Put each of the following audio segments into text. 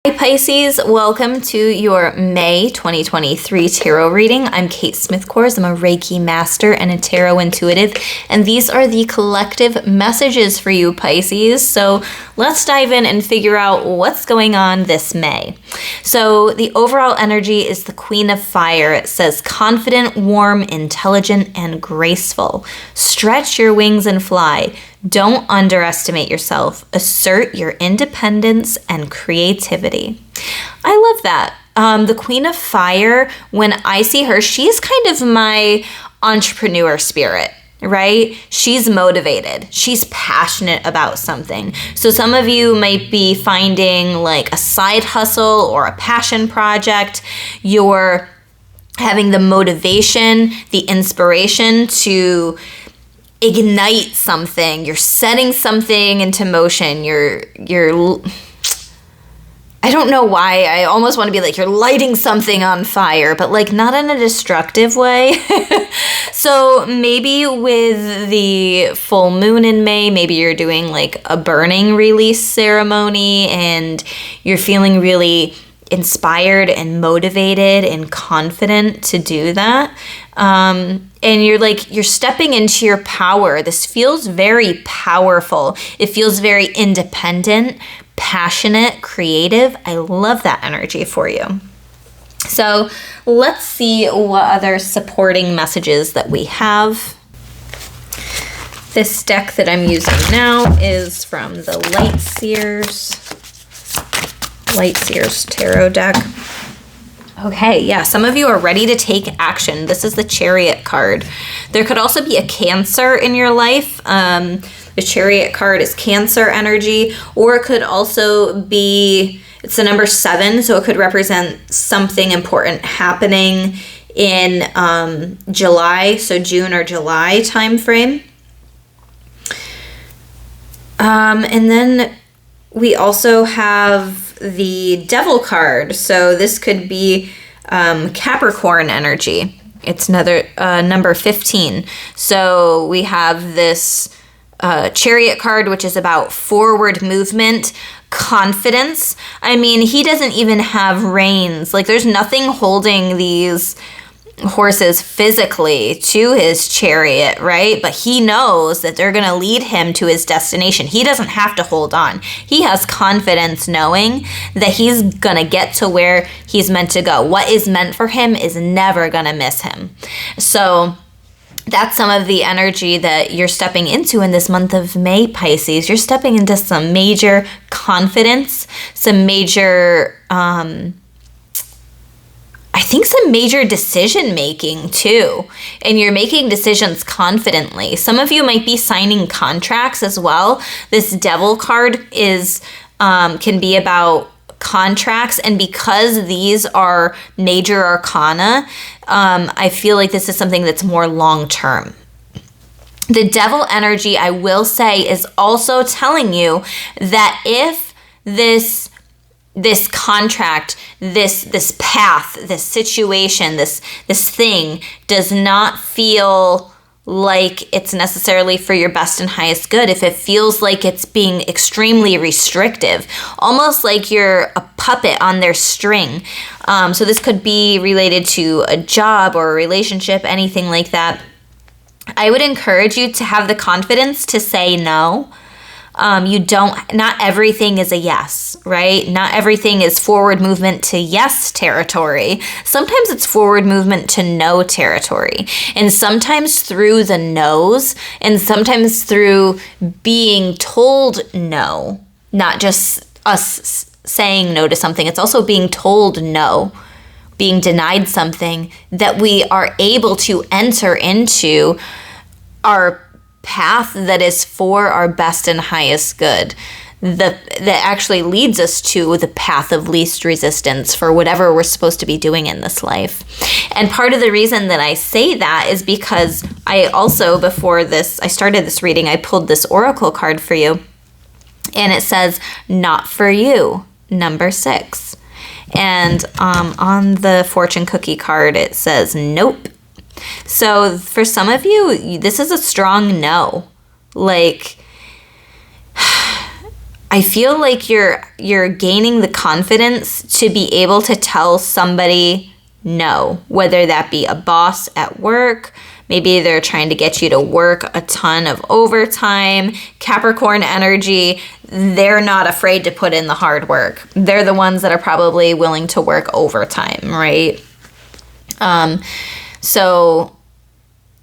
Hi Pisces, welcome to your May 2023 tarot reading. I'm Kate Smith-Kors. I'm a Reiki master and a tarot intuitive, and these are the collective messages for you Pisces. So let's dive in and figure out what's going on this May. So the overall energy is the Queen of Fire. It says confident, warm, intelligent, and graceful. Stretch your wings and fly. Don't underestimate yourself. Assert your independence and creativity. I love that. The Queen of Fire, when I see her, she's kind of my entrepreneur spirit, right? She's motivated. She's passionate about something. So some of you might be finding like a side hustle or a passion project. You're having the motivation, the inspiration to ignite something. You're setting something into motion. You're I don't know why. I almost want to be like you're lighting something on fire, but like not in a destructive way. So maybe with the full moon in May, maybe you're doing like a burning release ceremony and you're feeling really inspired and motivated and confident to do that. And you're stepping into your power. This feels very powerful. It feels very independent, passionate, creative. I love that energy for you. So let's see what other supporting messages that we have. This deck that I'm using now is from the Light Seers Tarot deck. Okay, yeah, some of you are ready to take action. This is the Chariot card. There could also be a Cancer in your life. The Chariot card is Cancer energy, or it could also be, it's the number 7, so it could represent something important happening in July, so June or July timeframe. And then we also have the Devil card. So this could be Capricorn energy. It's another number 15. So we have this Chariot card, which is about forward movement, confidence. I mean, he doesn't even have reins. Like there's nothing holding these horses physically to his chariot, right? But he knows that they're going to lead him to his destination. He doesn't have to hold on. He has confidence knowing that he's going to get to where he's meant to go. What is meant for him is never going to miss him. So that's some of the energy that you're stepping into in this month of May, Pisces. You're stepping into some major confidence, some major I think some major decision making too, and you're making decisions confidently. Some of you might be signing contracts as well. This Devil card is can be about contracts, and because these are major arcana, I feel like this is something that's more long term. The Devil energy, I will say, is also telling you that if this contract, this path, this situation, this thing does not feel like it's necessarily for your best and highest good, if it feels like it's being extremely restrictive, almost like you're a puppet on their string. So this could be related to a job or a relationship, anything like that. I would encourage you to have the confidence to say no. Not everything is a yes, right? Not everything is forward movement to yes territory. Sometimes it's forward movement to no territory. And sometimes through the no's, and sometimes through being told no, not just us saying no to something, it's also being told no, being denied something, that we are able to enter into our path that is for our best and highest good, that actually leads us to the path of least resistance for whatever we're supposed to be doing in this life. And part of the reason that I say that is because I also, before this, I started this reading, I pulled this oracle card for you, and it says, not for you, number 6. And on the fortune cookie card, it says, nope. So for some of you, this is a strong no. Like, I feel like you're gaining the confidence to be able to tell somebody no, whether that be a boss at work, maybe they're trying to get you to work a ton of overtime. Capricorn energy, they're not afraid to put in the hard work. They're the ones that are probably willing to work overtime, right? So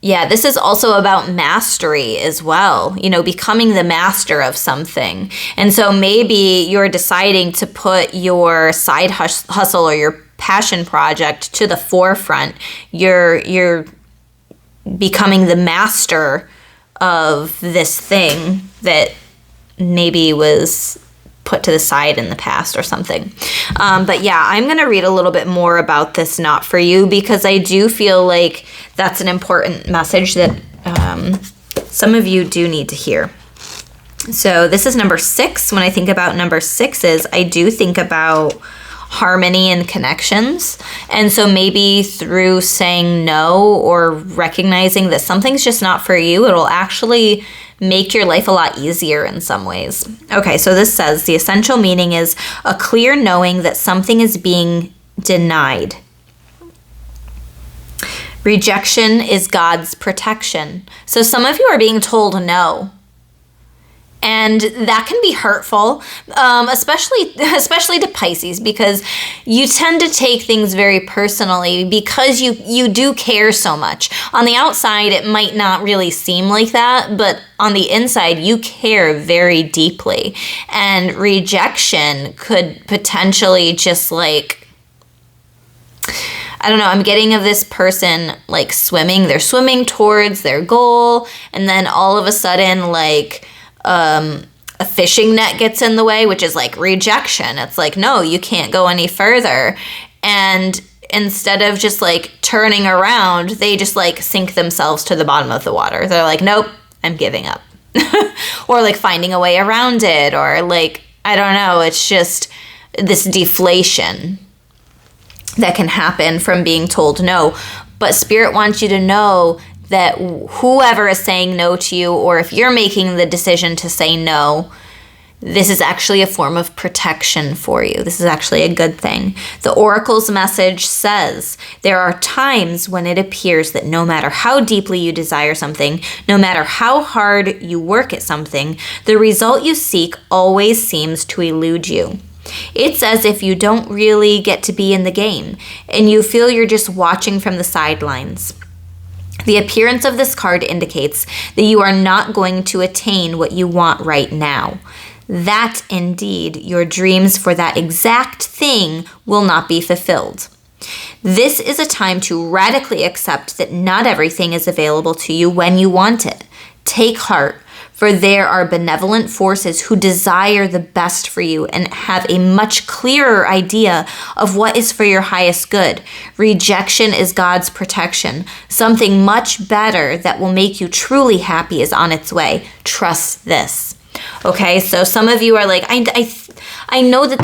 yeah, this is also about mastery as well, becoming the master of something. And so maybe you're deciding to put your side hustle or your passion project to the forefront. You're becoming the master of this thing that maybe was put to the side in the past or something. But yeah, I'm going to read a little bit more about this not for you, because I do feel like that's an important message that some of you do need to hear. So this is number 6. When I think about number 6s, I do think about harmony and connections. And so maybe through saying no or recognizing that something's just not for you, it'll actually make your life a lot easier in some ways. Okay, so this says the essential meaning is a clear knowing that something is being denied. Rejection is God's protection. So some of you are being told no. And that can be hurtful, especially to Pisces, because you tend to take things very personally because you do care so much. On the outside, it might not really seem like that, but on the inside, you care very deeply. And rejection could potentially just like, I don't know, I'm getting of this person like swimming. They're swimming towards their goal, and then all of a sudden, like, a fishing net gets in the way, which is like rejection. It's like, no, you can't go any further. And instead of just like turning around, they just like sink themselves to the bottom of the water. They're like, nope, I'm giving up. Or like finding a way around it, or like, I don't know, it's just this deflation that can happen from being told no. But Spirit wants you to know that whoever is saying no to you, or if you're making the decision to say no, this is actually a form of protection for you. This is actually a good thing. The Oracle's message says, there are times when it appears that no matter how deeply you desire something, no matter how hard you work at something, the result you seek always seems to elude you. It's as if you don't really get to be in the game, and you feel you're just watching from the sidelines. The appearance of this card indicates that you are not going to attain what you want right now. That indeed, your dreams for that exact thing will not be fulfilled. This is a time to radically accept that not everything is available to you when you want it. Take heart, for there are benevolent forces who desire the best for you and have a much clearer idea of what is for your highest good. Rejection is God's protection. Something much better that will make you truly happy is on its way. Trust this. Okay, so some of you are like, I know that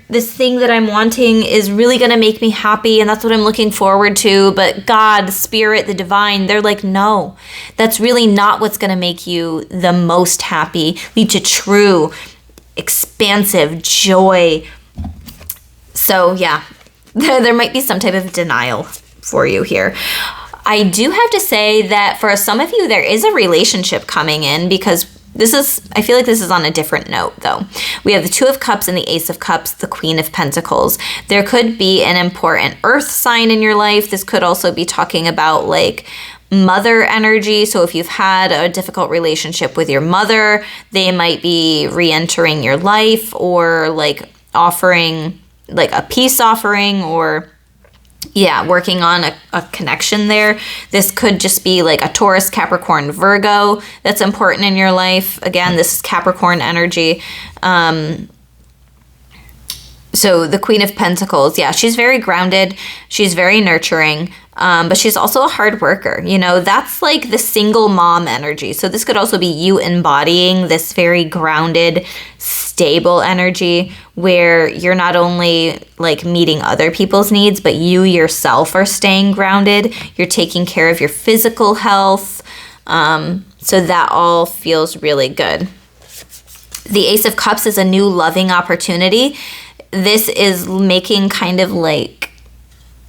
this thing that I'm wanting is really going to make me happy, and that's what I'm looking forward to, but God, Spirit, the divine, they're like, no, that's really not what's going to make you the most happy, lead to true, expansive joy. So yeah, there might be some type of denial for you here. I do have to say that for some of you, there is a relationship coming in, because I feel like this is on a different note, though. We have the Two of Cups and the Ace of Cups, the Queen of Pentacles. There could be an important earth sign in your life. This could also be talking about like mother energy. So if you've had a difficult relationship with your mother, they might be re-entering your life, or like offering like a peace offering, or working on a connection there. This could just be like a Taurus, Capricorn, Virgo that's important in your life. Again, this is Capricorn energy. So the Queen of Pentacles, she's very grounded. She's very nurturing. But she's also a hard worker. That's like the single mom energy. So this could also be you embodying this very grounded, stable energy where you're not only like meeting other people's needs, but you yourself are staying grounded. You're taking care of your physical health. So that all feels really good. The Ace of Cups is a new loving opportunity. This is making kind of like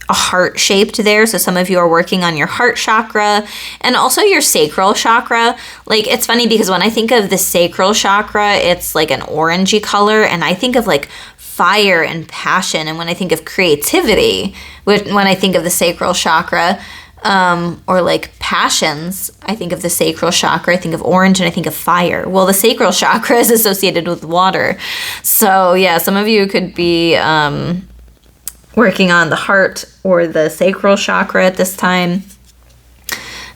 a heart shaped there. So some of you are working on your heart chakra and also your sacral chakra. Like, it's funny because when I think of the sacral chakra, it's like an orangey color, and I think of like fire and passion. And when I think of creativity, when I think of the sacral chakra, or like passions, I think of the sacral chakra, I think of orange, and I think of fire. Well, the sacral chakra is associated with water. So yeah, some of you could be working on the heart or the sacral chakra at this time.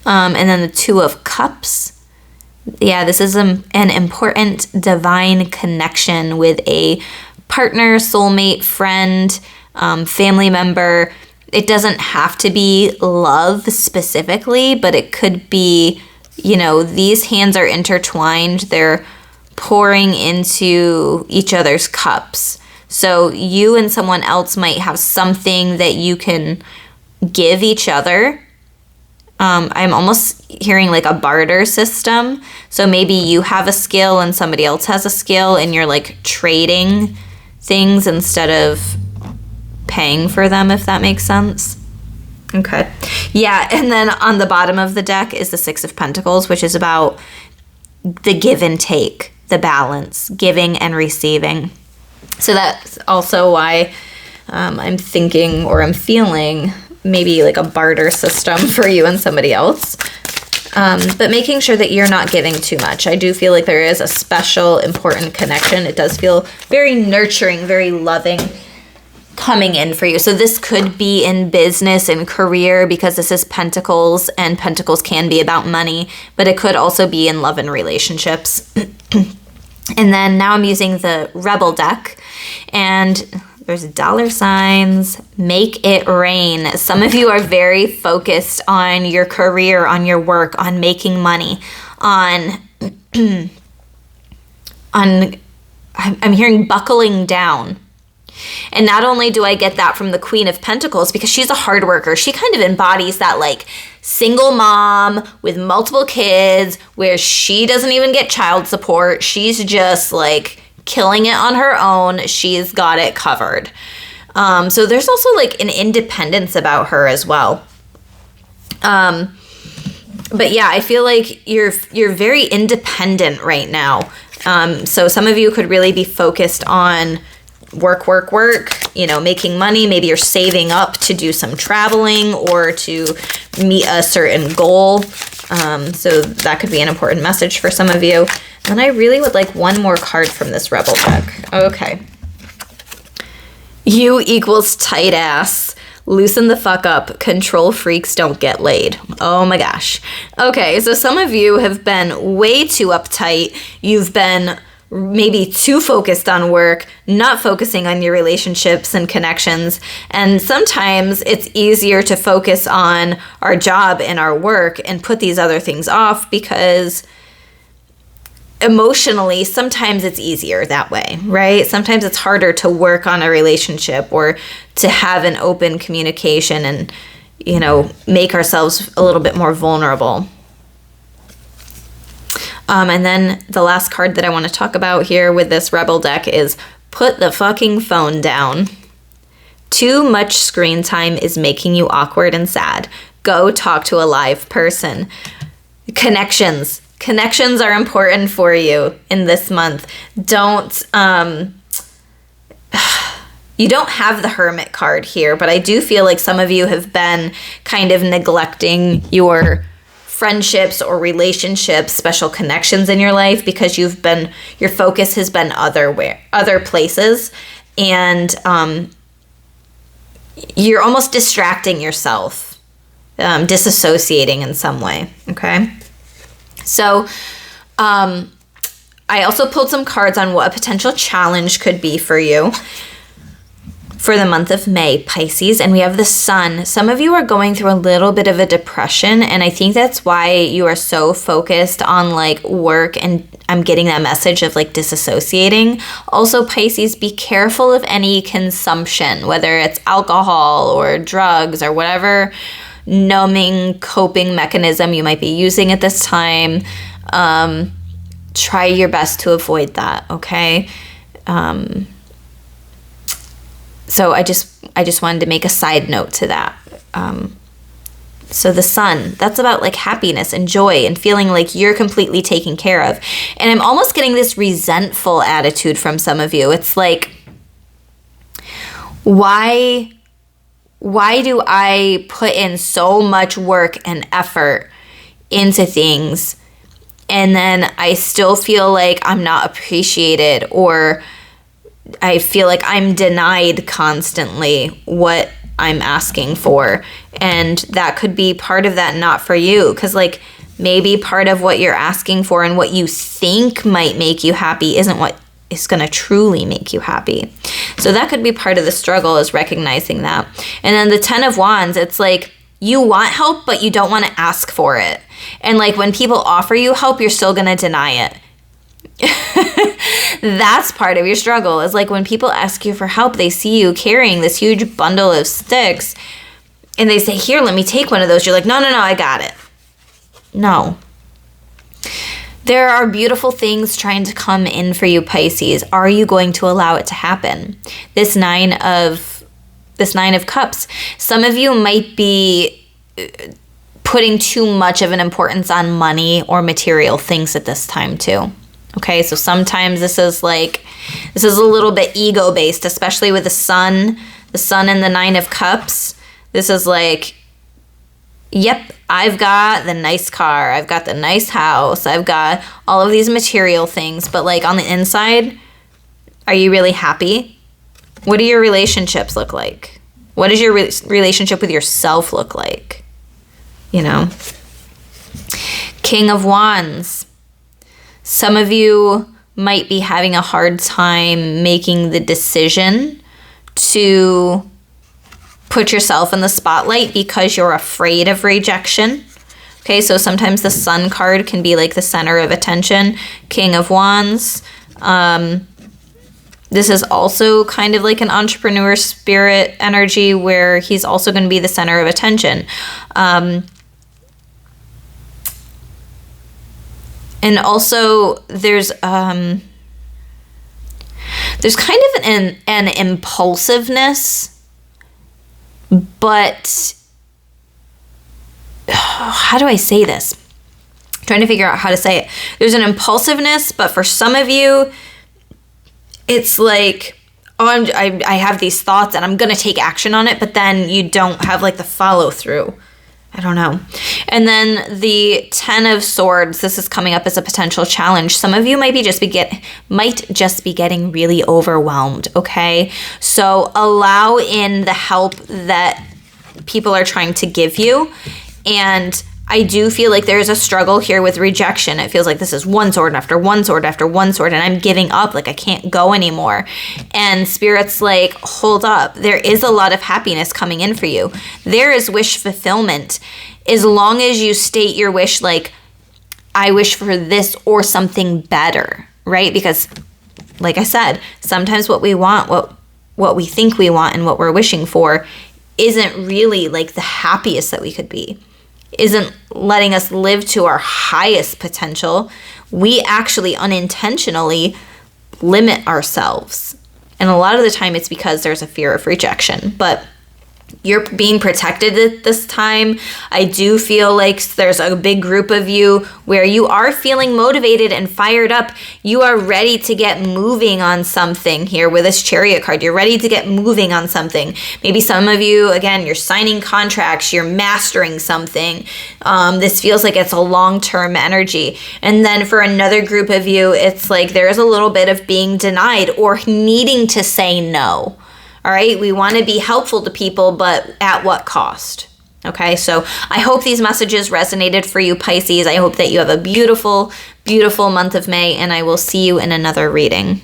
And then the Two of Cups. Yeah, this is an important divine connection with a partner, soulmate, friend, family member. It doesn't have to be love specifically, but it could be, you know, these hands are intertwined. They're pouring into each other's cups. So you and someone else might have something that you can give each other. I'm almost hearing like a barter system. So maybe you have a skill and somebody else has a skill, and you're like trading things instead of paying for them, if that makes sense. Okay. Yeah, and then on the bottom of the deck is the Six of Pentacles, which is about the give and take, the balance, giving and receiving. So that's also why I'm thinking, or I'm feeling, maybe like a barter system for you and somebody else. But making sure that you're not giving too much. I do feel like there is a special, important connection. It does feel very nurturing, very loving coming in for you. So this could be in business and career, because this is Pentacles, and Pentacles can be about money, but it could also be in love and relationships. And then now I'm using the Rebel deck, and there's dollar signs, make it rain. Some of you are very focused on your career, on your work, on making money, on I'm hearing buckling down. And not only do I get that from the Queen of Pentacles, because she's a hard worker, she kind of embodies that like single mom with multiple kids where she doesn't even get child support. She's just like killing it on her own. She's got it covered. So there's also like an independence about her as well. But yeah, I feel like you're very independent right now. So some of you could really be focused on work, you know, making money. Maybe you're saving up to do some traveling or to meet a certain goal. So that could be an important message for some of you. And I really would like one more card from this Rebel deck. Okay. You equals tight ass. Loosen the fuck up. Control freaks don't get laid. Oh my gosh. Okay, so some of you have been way too uptight. You've been maybe too focused on work, not focusing on your relationships and connections. And sometimes it's easier to focus on our job and our work and put these other things off, because emotionally, sometimes it's easier that way, right? Sometimes it's harder to work on a relationship or to have an open communication and, you know, make ourselves a little bit more vulnerable. And then the last card that I want to talk about here with this Rebel deck is put the fucking phone down. Too much screen time is making you awkward and sad. Go talk to a live person. Connections. Connections are important for you in this month. Don't, you don't have the Hermit card here, but I do feel like some of you have been kind of neglecting your friendships or relationships, special connections in your life, because your focus has been other places, and you're almost distracting yourself, disassociating in some way. Okay. So, I also pulled some cards on what a potential challenge could be for you for the month of May, Pisces, and we have the Sun. Some of you are going through a little bit of a depression, and I think that's why you are so focused on like work, and I'm getting that message of like disassociating. Also, Pisces, be careful of any consumption, whether it's alcohol or drugs or whatever numbing coping mechanism you might be using at this time. try your best to avoid that, okay? So I just wanted to make a side note to that. So the sun, that's about like happiness and joy and feeling like you're completely taken care of. And I'm almost getting this resentful attitude from some of you. It's like, why do I put in so much work and effort into things and then I still feel like I'm not appreciated, or I feel like I'm denied constantly what I'm asking for? And that could be part of that not for you, because like maybe part of what you're asking for and what you think might make you happy isn't what is going to truly make you happy. So that could be part of the struggle, is recognizing that. And then the 10 of Wands, it's like you want help, but you don't want to ask for it. And like when people offer you help, you're still going to deny it. That's part of your struggle, is like when people ask you for help, they see you carrying this huge bundle of sticks and they say, here, let me take one of those. You're like, no, I got it. No. There are beautiful things trying to come in for you, Pisces. Are you going to allow it to happen? This nine of cups. Some of you might be putting too much of an importance on money or material things at this time too. Okay, so sometimes this is a little bit ego-based, especially with the sun and the 9 of cups. This is like, yep, I've got the nice car, I've got the nice house, I've got all of these material things, but like on the inside, are you really happy? What do your relationships look like? What does your relationship with yourself look like? You know? King of Wands. Some of you might be having a hard time making the decision to put yourself in the spotlight because you're afraid of rejection. Okay, so sometimes the Sun card can be like the center of attention. King of Wands. This is also kind of like an entrepreneur spirit energy where he's also going to be the center of attention. And also there's kind of an impulsiveness, but how do I say this? I'm trying to figure out how to say it. There's an impulsiveness, but for some of you, it's like, oh, I have these thoughts and I'm going to take action on it, but then you don't have like the follow through. I don't know. And then the 10 of Swords, this is coming up as a potential challenge. Some of you might just be getting really overwhelmed, okay? So allow in the help that people are trying to give you. And I do feel like there is a struggle here with rejection. It feels like this is one sword after one sword after one sword, and I'm giving up, like I can't go anymore. And Spirit's like, hold up. There is a lot of happiness coming in for you. There is wish fulfillment. As long as you state your wish, like, I wish for this or something better, right? Because, like I said, sometimes what we want, what we think we want and what we're wishing for isn't really like the happiest that we could be. Isn't letting us live to our highest potential. We actually unintentionally limit ourselves. And a lot of the time it's because there's a fear of rejection. But you're being protected at this time. I do feel like there's a big group of you where you are feeling motivated and fired up. You are ready to get moving on something here with this Chariot card. You're ready to get moving on something. Maybe some of you, again, you're signing contracts, you're mastering something. This feels like it's a long-term energy. And then for another group of you, it's like there's a little bit of being denied or needing to say no. All right, we want to be helpful to people, but at what cost? Okay, so I hope these messages resonated for you, Pisces. I hope that you have a beautiful, beautiful month of May, and I will see you in another reading.